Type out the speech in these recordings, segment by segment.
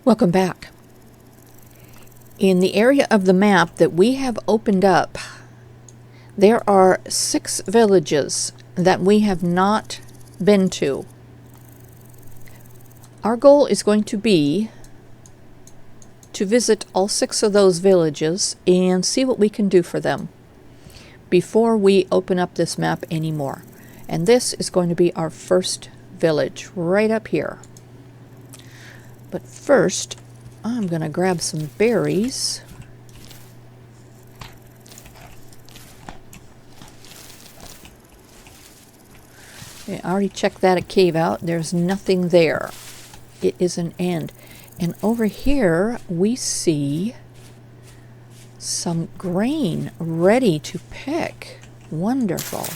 Welcome back. In the area of the map that we have opened up, there are 6 villages that we have not been to. Our goal is going to be to visit all 6 of those villages and see what we can do for them before we open up this map anymore. And this is going to be our first village right up here. But first, I'm going to grab some berries. I already checked that cave out. There's nothing there. It is an end. And over here, we see some grain ready to pick. Wonderful.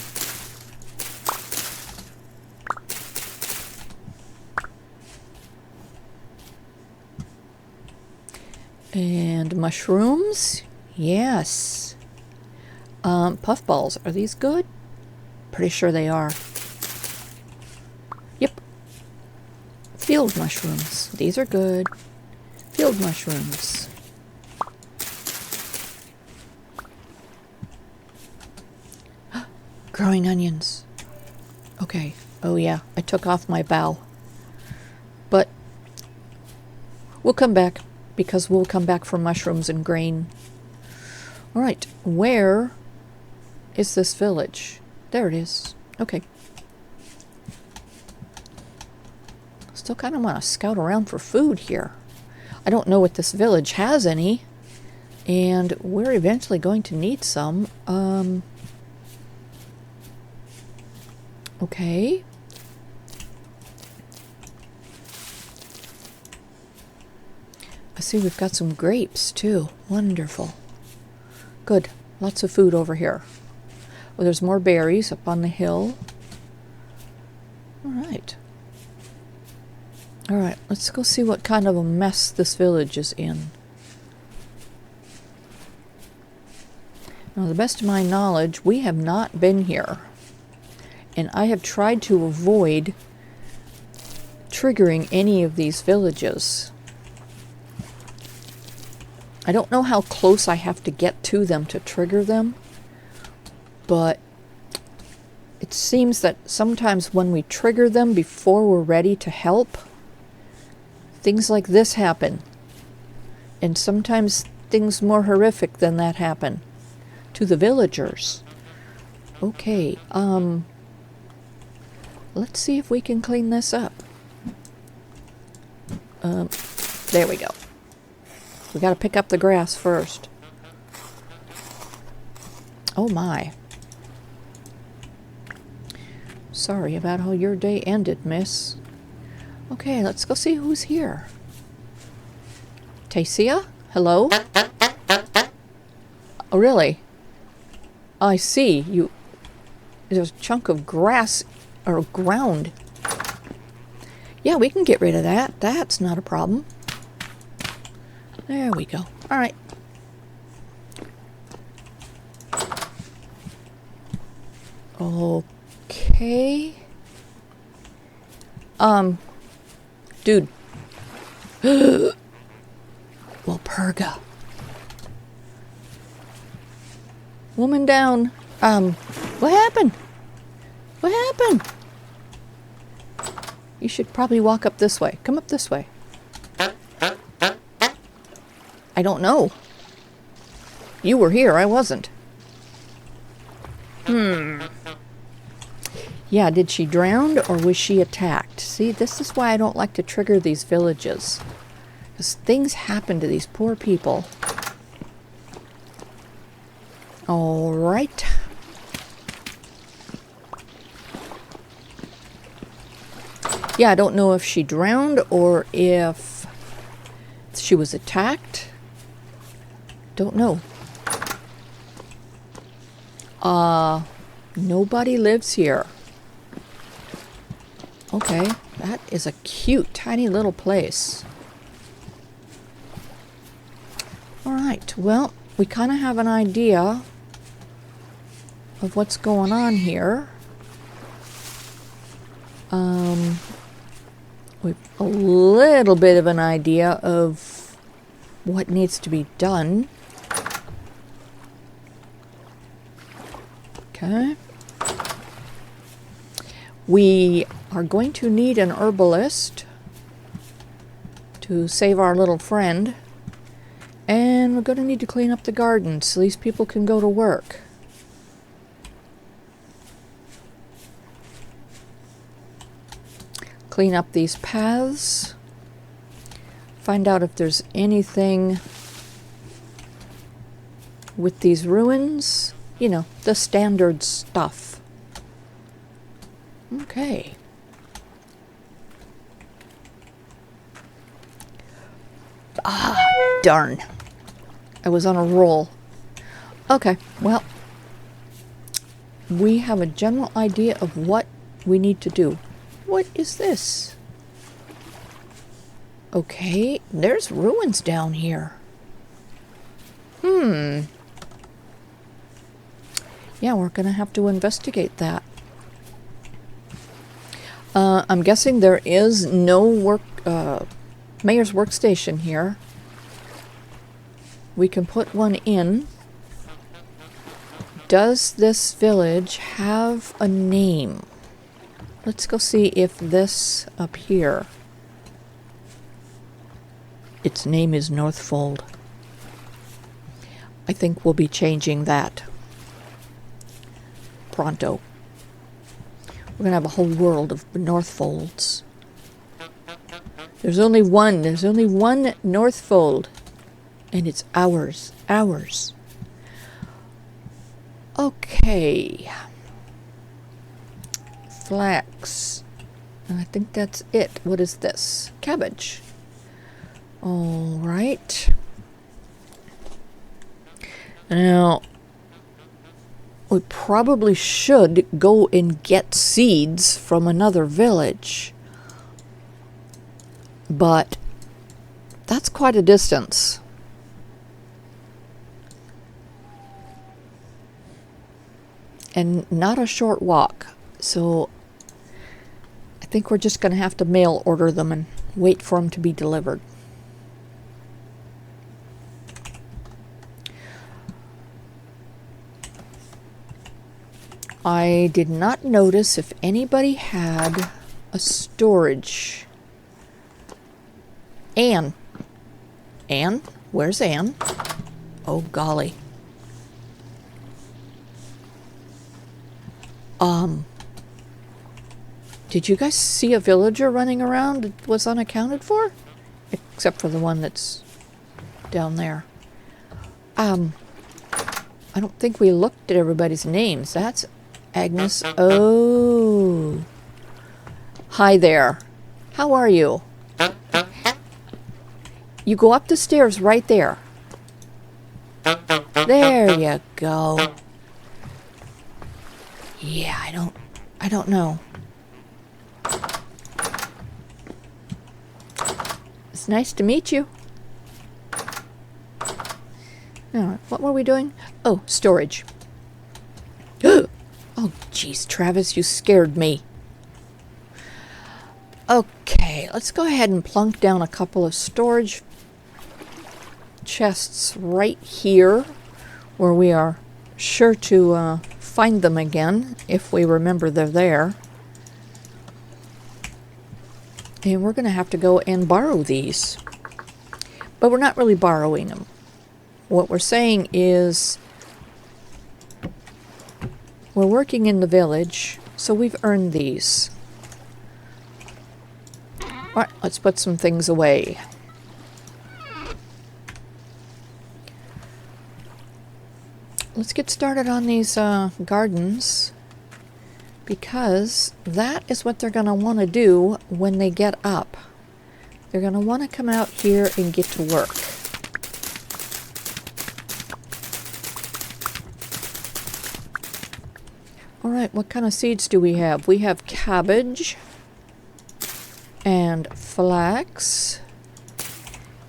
And mushrooms, yes. Puffballs, are these good? Pretty sure they are. Yep. Field mushrooms, these are good. Field mushrooms. Growing onions. Okay, oh yeah, I took off my bow. But we'll come back, because we'll come back for mushrooms and grain. All right, where is this village? There it is. Okay. Still kind of want to scout around for food here. I don't know what this village has any, and we're eventually going to need some. Okay. I see we've got some grapes too. Wonderful. Good. Lots of food over here. Well, there's more berries up on the hill. All right. All right, let's go see what kind of a mess this village is in. Now, to the best of my knowledge, we have not been here. And I have tried to avoid triggering any of these villages. I don't know how close I have to get to them to trigger them, but it seems that sometimes when we trigger them before we're ready to help, things like this happen. And sometimes things more horrific than that happen to the villagers. Okay, let's see if we can clean this up. There we go. We got to pick up the grass first. Oh my. Sorry about how your day ended, miss. Okay, let's go see who's here. Tasia? Hello? Oh, really? I see. There's a chunk of grass or ground. Yeah, we can get rid of that. That's not a problem. There we go. All right. Okay. Dude. Walpurga. Woman down. What happened? What happened? You should probably walk up this way. Come up this way. I don't know. You were here, I wasn't. Yeah, did she drown or was she attacked? See, this is why I don't like to trigger these villages. Because things happen to these poor people. All right. Yeah, I don't know if she drowned or if she was attacked. Don't know. Nobody lives here. Okay, that is a cute, tiny little place. Alright, well, we kind of have an idea of what's going on here. We've a little bit of an idea of what needs to be done. Okay. We are going to need an herbalist to save our little friend. And we're going to need to clean up the garden so these people can go to work. Clean up these paths. Find out if there's anything with these ruins. You know, the standard stuff. Okay. Ah, darn. I was on a roll. Okay, well, we have a general idea of what we need to do. What is this? Okay, there's ruins down here. Yeah, we're gonna have to investigate that. I'm guessing there is no mayor's workstation here. We can put one in. Does this village have a name? Let's go see if this up here. Its name is Northfold. I think we'll be changing that pronto. We're gonna have a whole world of Northfolds. There's only one Northfold. And it's ours. Ours. Okay. Flax. And I think that's it. What is this? Cabbage. All right. Now, we probably should go and get seeds from another village. But that's quite a distance. And not a short walk. So I think we're just going to have to mail order them and wait for them to be delivered. I did not notice if anybody had a storage. Anne. Anne? Where's Anne? Oh, golly. Did you guys see a villager running around that was unaccounted for? Except for the one that's down there. I don't think we looked at everybody's names. That's Agnes. Oh. Hi there. How are you? You go up the stairs right there. There you go. Yeah, I don't know. It's nice to meet you. Now, what were we doing? Oh, storage. Oh, jeez, Travis, you scared me. Okay, let's go ahead and plunk down a couple of storage chests right here, where we are sure to find them again if we remember they're there. And we're going to have to go and borrow these. But we're not really borrowing them. What we're saying is we're working in the village, so we've earned these. All right, let's put some things away. Let's get started on these gardens, because that is what they're going to want to do when they get up. They're going to want to come out here and get to work. All right, what kind of seeds do we have? We have cabbage and flax,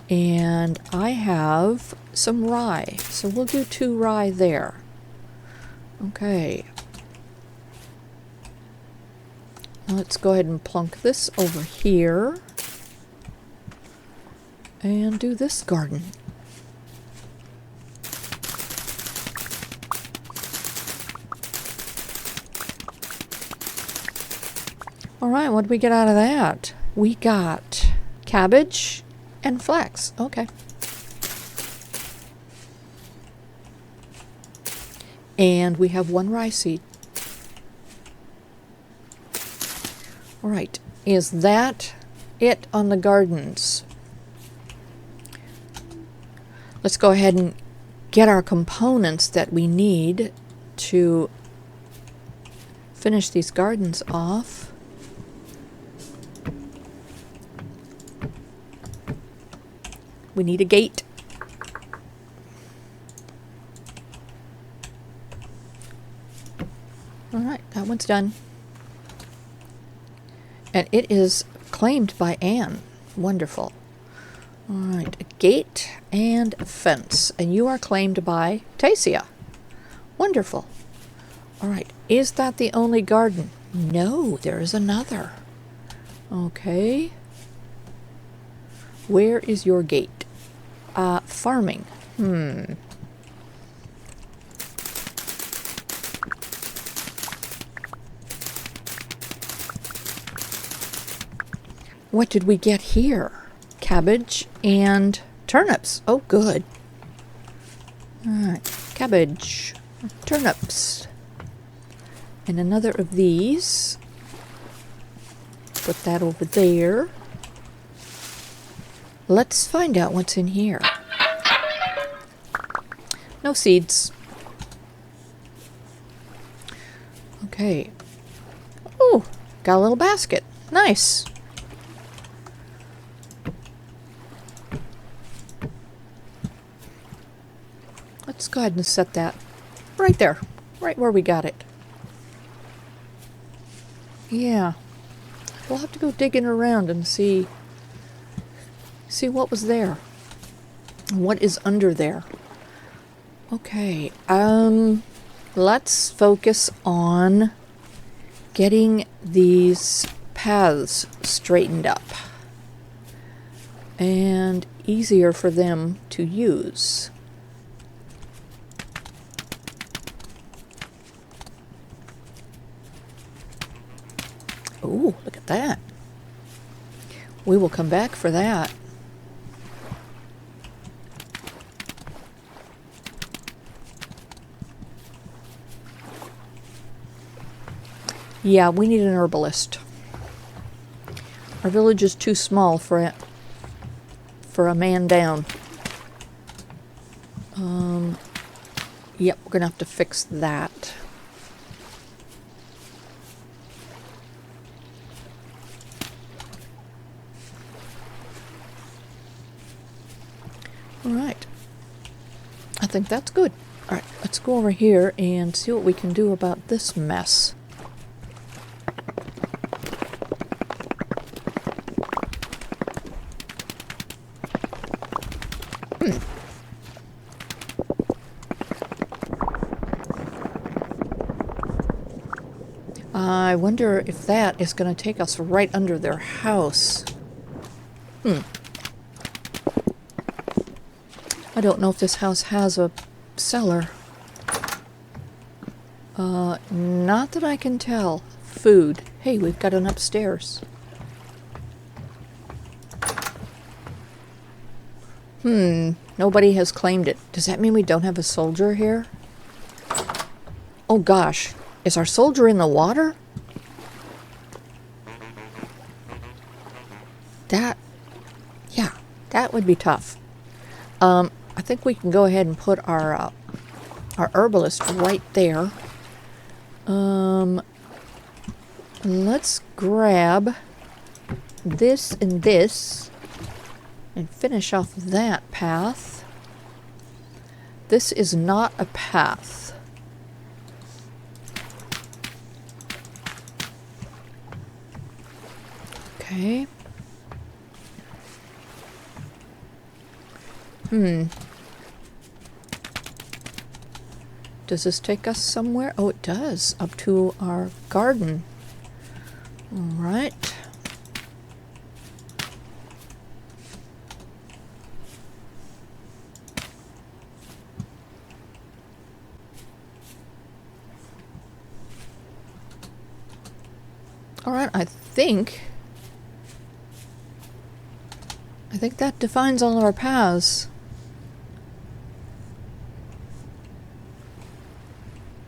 and I have some rye, so we'll do 2 rye there. Okay. Let's go ahead and plunk this over here and do this garden. All right, what did we get out of that? We got cabbage and flax. Okay. And we have 1 rye seed. All right, is that it on the gardens? Let's go ahead and get our components that we need to finish these gardens off. We need a gate. All right, that one's done. And it is claimed by Anne. Wonderful. All right, a gate and a fence. And you are claimed by Tasia. Wonderful. All right, is that the only garden? No, there is another. Okay. Where is your gate? Farming. What did we get here? Cabbage and turnips. Oh, good. All right, cabbage, turnips, and another of these. Put that over there. Let's find out what's in here. No seeds. Okay. Oh, got a little basket. Nice. Let's go ahead and set that right there, right where we got it. Yeah. We'll have to go digging around and see what was there. What is under there? Okay, let's focus on getting these paths straightened up and easier for them to use. Ooh, look at that. We will come back for that. Yeah, we need an herbalist. Our village is too small for a man down. Yep, we're gonna have to fix that. All right. I think that's good. All right, let's go over here and see what we can do about this mess. I wonder if that is going to take us right under their house. I don't know if this house has a cellar. Not that I can tell. Food. Hey, we've got an upstairs. Nobody has claimed it. Does that mean we don't have a soldier here? Oh gosh. Is our soldier in the water? That would be tough. I think we can go ahead and put our herbalist right there. Let's grab this and this and finish off that path. This is not a path. Okay. Does this take us somewhere? Oh, it does. Up to our garden. All right. All right, I think that defines all of our paths.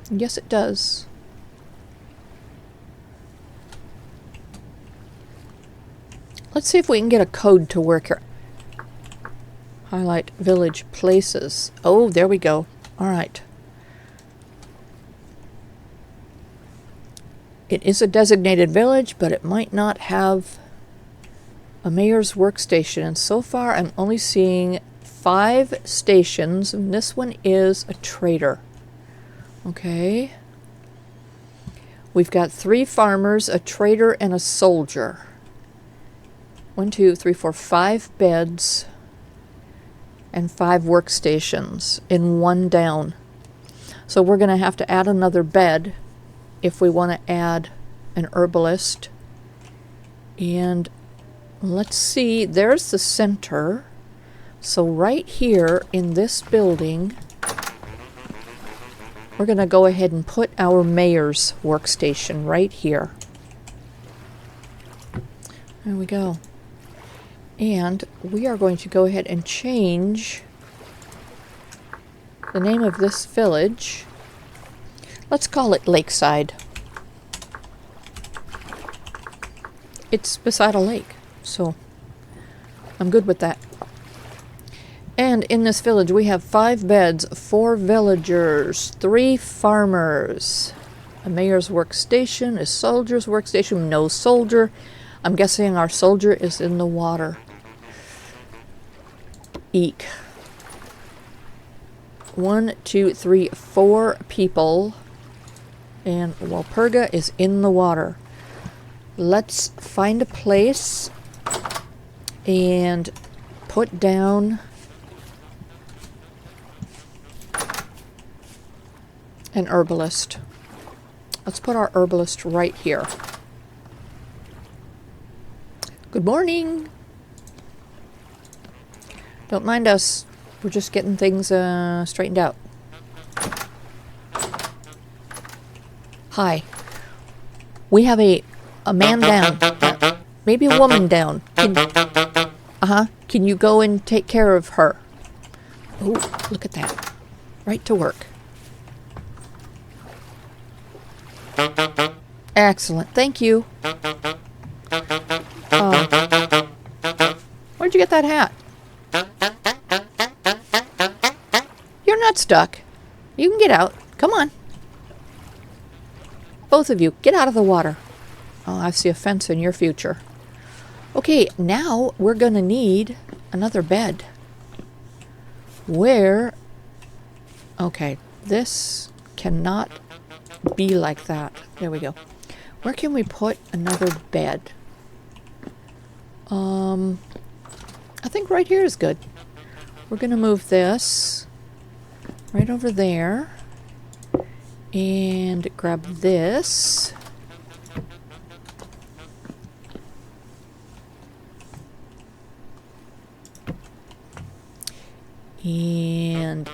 Yes, it does. Let's see if we can get a code to work here. Highlight village places. Oh, there we go. All right. It is a designated village, but it might not have a mayor's workstation. And so far, I'm only seeing 5 stations, and this one is a trader. Okay. We've got 3 farmers, a trader, and a soldier. 1, 2, 3, 4, 5 beds and 5 workstations in 1 down. So we're going to have to add another bed if we want to add an herbalist. And let's see, there's the center. So right here in this building, we're going to go ahead and put our mayor's workstation right here. There we go. And we are going to go ahead and change the name of this village. Let's call it Lakeside. It's beside a lake, so I'm good with that. And in this village we have 5 beds, 4 villagers, 3 farmers, a mayor's workstation, a soldier's workstation, no soldier. I'm guessing our soldier is in the water. Eek. 1, 2, 3, 4 people. And Walpurga is in the water. Let's find a place and put down an herbalist. Let's put our herbalist right here. Good morning. Don't mind us. We're just getting things straightened out. Hi. We have a man down. Maybe a woman down. Can you go and take care of her? Oh, look at that. Right to work. Excellent. Thank you. Where'd you get that hat? You're not stuck. You can get out. Come on. Both of you, get out of the water. Oh, I see a fence in your future. Okay, now we're going to need another bed. Where? Okay, this cannot be like that. There we go. Where can we put another bed? I think right here is good. We're going to move this right over there and grab this. And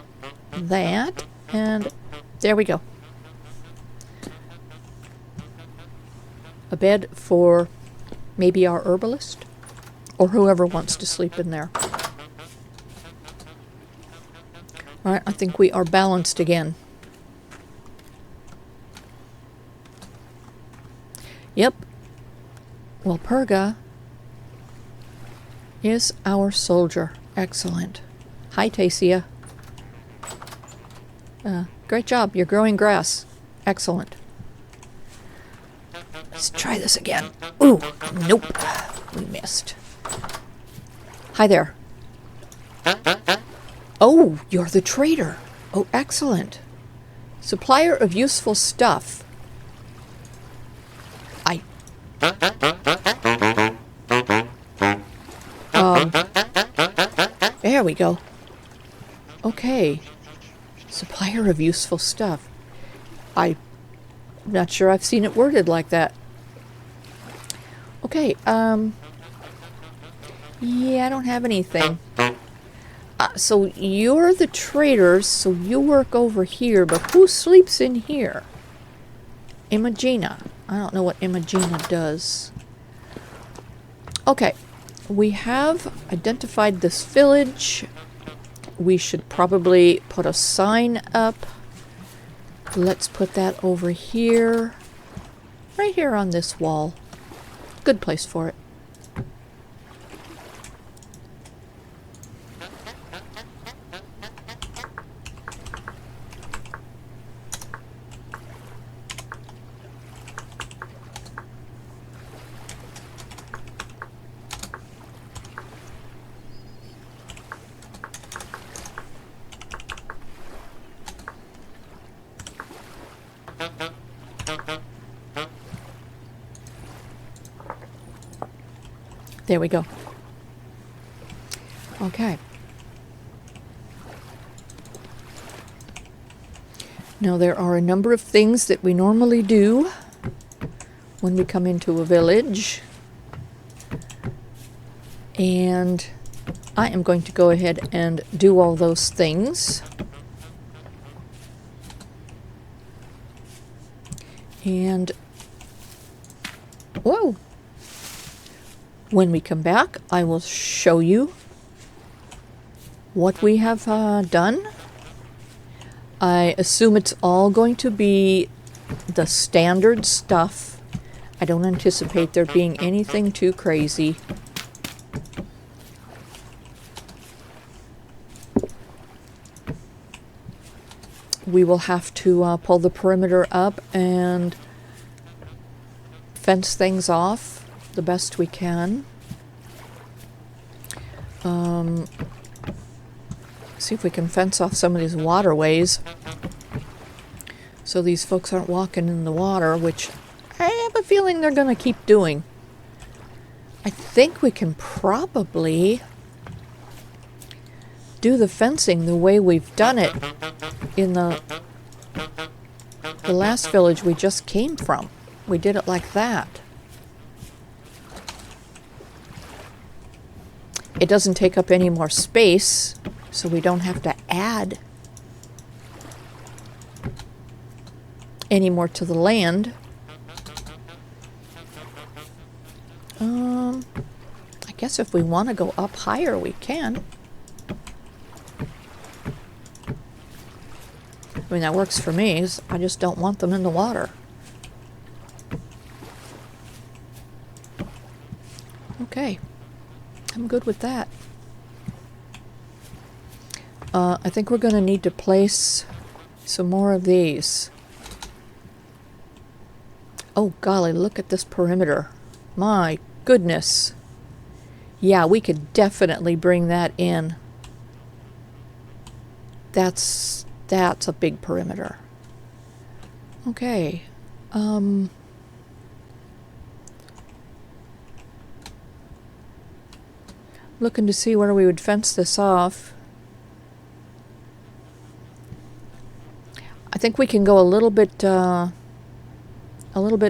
that, and there we go. A bed for maybe our herbalist or whoever wants to sleep in there. All right, I think we are balanced again. Yep. Walpurga is our soldier. Excellent. Hi, Tasia. Great job. You're growing grass. Excellent. Let's try this again. Ooh, nope. We missed. Hi there. Oh, you're the trader. Oh, excellent. Supplier of useful stuff. There we go. Okay. Supplier of useful stuff. I'm not sure I've seen it worded like that. Okay, yeah, I don't have anything. So you're the traders, so you work over here, but who sleeps in here? Imagina. I don't know what Imagina does. Okay, we have identified this village. We should probably put a sign up. Let's put that over here. Right here on this wall. Good place for it. There we go. Okay. Now there are a number of things that we normally do when we come into a village. And I am going to go ahead and do all those things. And, whoa! When we come back, I will show you what we have done. I assume it's all going to be the standard stuff. I don't anticipate there being anything too crazy. We will have to pull the perimeter up and fence things off the best we can. See if we can fence off some of these waterways so these folks aren't walking in the water, which I have a feeling they're going to keep doing. I think we can probably do the fencing the way we've done it in the last village we just came from. We did it like that. It doesn't take up any more space, so we don't have to add any more to the land. I guess if we want to go up higher, we can. I mean, that works for me. I just don't want them in the water. Okay. I'm good with that. I think we're going to need to place some more of these. Oh golly, look at this perimeter. My goodness. Yeah, we could definitely bring that in. That's a big perimeter. Okay. Looking to see where we would fence this off. I think we can go a little bit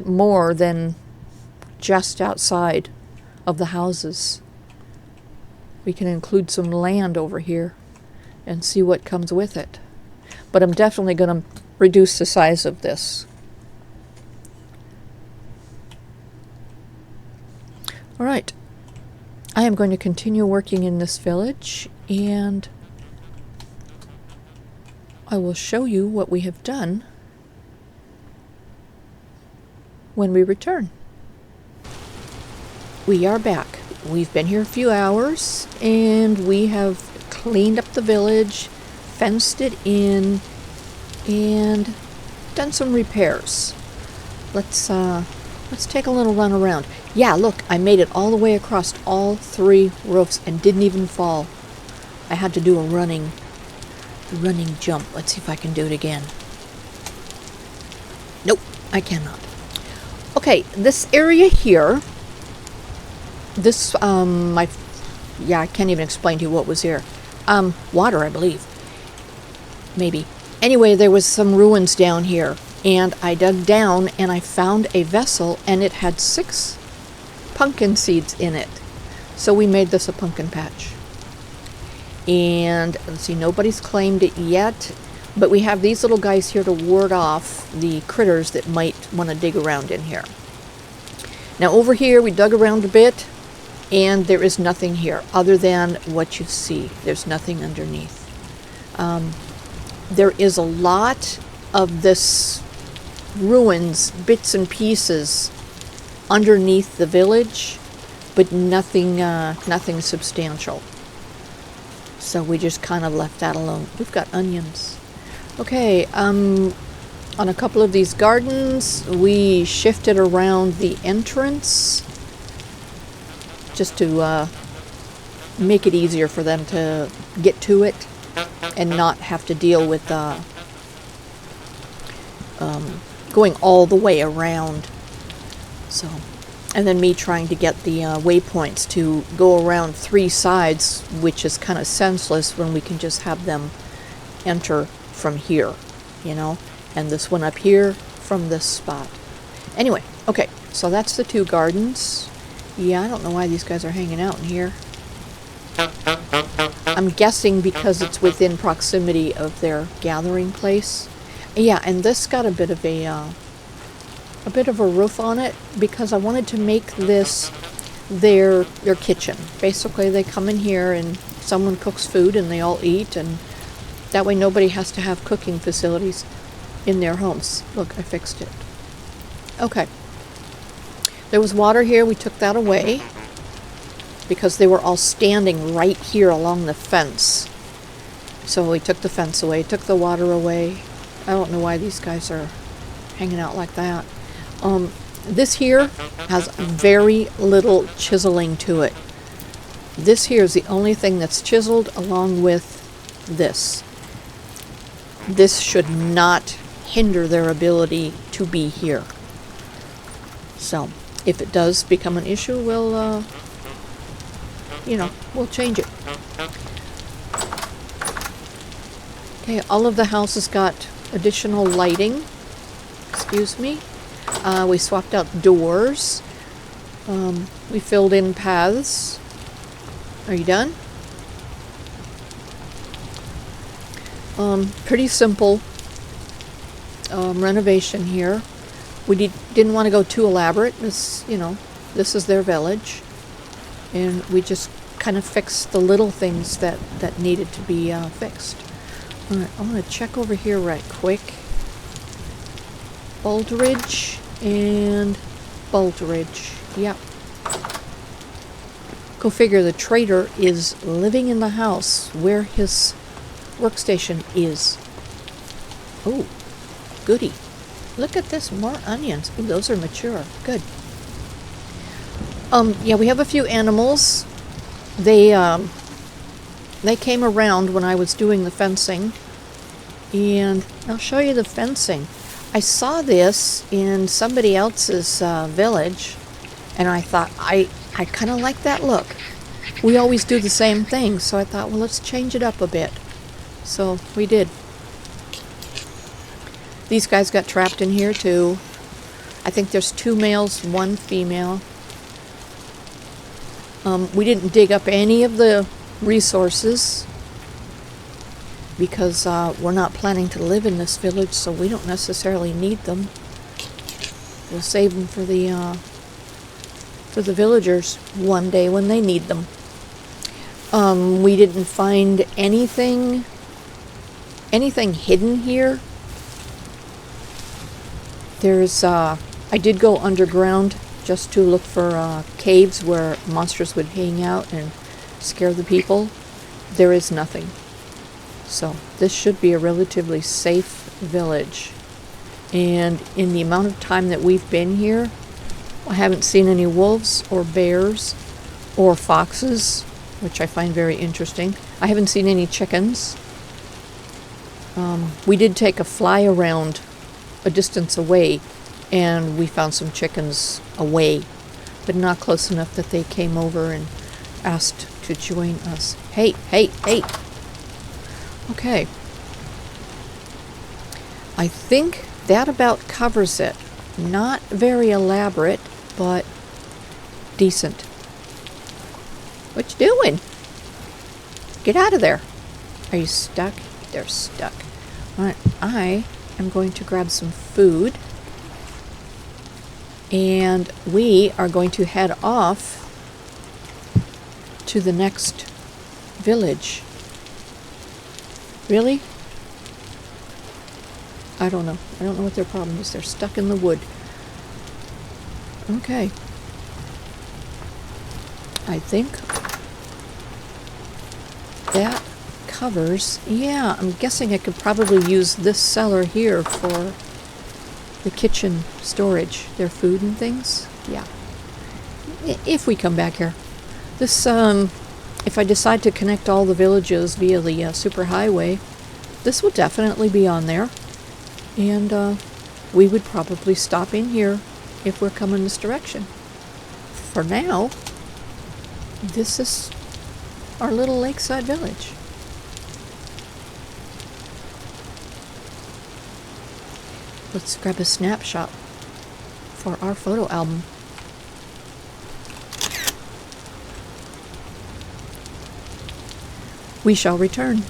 more than just outside of the houses. We can include some land over here and see what comes with it. But I'm definitely going to reduce the size of this. All right. I am going to continue working in this village, and I will show you what we have done when we return. We are back. We've been here a few hours, and we have cleaned up the village, fenced it in, and done some repairs. Let's take a little run around. Yeah, look, I made it all the way across all 3 roofs and didn't even fall. I had to do a running jump. Let's see if I can do it again. Nope, I cannot. Okay, this area here, this, I can't even explain to you what was here. Water, I believe. Maybe. Anyway, there was some ruins down here, and I dug down and I found a vessel, and it had 6 pumpkin seeds in it. So we made this a pumpkin patch. And let's see, nobody's claimed it yet, but we have these little guys here to ward off the critters that might want to dig around in here. Now over here we dug around a bit, and there is nothing here other than what you see. There's nothing underneath. There is a lot of this ruins, bits and pieces underneath the village, but nothing substantial. So we just kind of left that alone. We've got onions. Okay, on a couple of these gardens, we shifted around the entrance just to make it easier for them to get to it and not have to deal with going all the way around. So, and then me trying to get the waypoints to go around 3 sides, which is kind of senseless when we can just have them enter from here, you know, and this one up here from this spot. Anyway, okay, so that's the 2 gardens. Yeah, I don't know why these guys are hanging out in here. I'm guessing because it's within proximity of their gathering place. Yeah, and this got a bit of a roof on it because I wanted to make this their kitchen. Basically, they come in here and someone cooks food and they all eat, and that way nobody has to have cooking facilities in their homes. Look, I fixed it. Okay. There was water here. We took that away because they were all standing right here along the fence. So we took the fence away, took the water away. I don't know why these guys are hanging out like that. This here has very little chiseling to it. This here is the only thing that's chiseled along with this. This should not hinder their ability to be here. So, if it does become an issue, we'll change it. Okay, all of the houses got additional lighting. Excuse me. We swapped out doors. We filled in paths. Are you done? Pretty simple renovation here. We didn't want to go too elaborate. This is their village. And we just kind of fixed the little things that needed to be fixed. All right, I'm going to check over here right quick. Baldridge and Baldridge. Yep. Go figure, the trader is living in the house where his workstation is. Oh, goody. Look at this, more onions. Ooh, those are mature. Good. Yeah, we have a few animals. They came around when I was doing the fencing. And I'll show you the fencing. I saw this in somebody else's village, and I thought, I kind of like that look. We always do the same thing, so I thought, well, let's change it up a bit. So we did. These guys got trapped in here too. I think there's 2 males, 1 female. We didn't dig up any of the resources because we're not planning to live in this village, so we don't necessarily need them. We'll save them for the villagers one day when they need them. We didn't find anything hidden here. There's I did go underground just to look for caves where monsters would hang out and scare the people. There is nothing. So this should be a relatively safe village. And in the amount of time that we've been here, I haven't seen any wolves or bears or foxes, which I find very interesting. I haven't seen any chickens. We did take a fly around a distance away, and we found some chickens away, but not close enough that they came over and asked to join us. Hey, hey, hey! Okay. I think that about covers it. Not very elaborate, but decent. What you doing? Get out of there. Are you stuck? They're stuck. All right, I am going to grab some food. And we are going to head off to the next village. Really? I don't know. I don't know what their problem is. They're stuck in the wood. Okay. I think that covers... Yeah, I'm guessing I could probably use this cellar here for the kitchen storage, their food and things. Yeah. If we come back here. This, if I decide to connect all the villages via the superhighway, this will definitely be on there. And we would probably stop in here if we're coming this direction. For now, this is our little lakeside village. Let's grab a snapshot for our photo album. We shall return.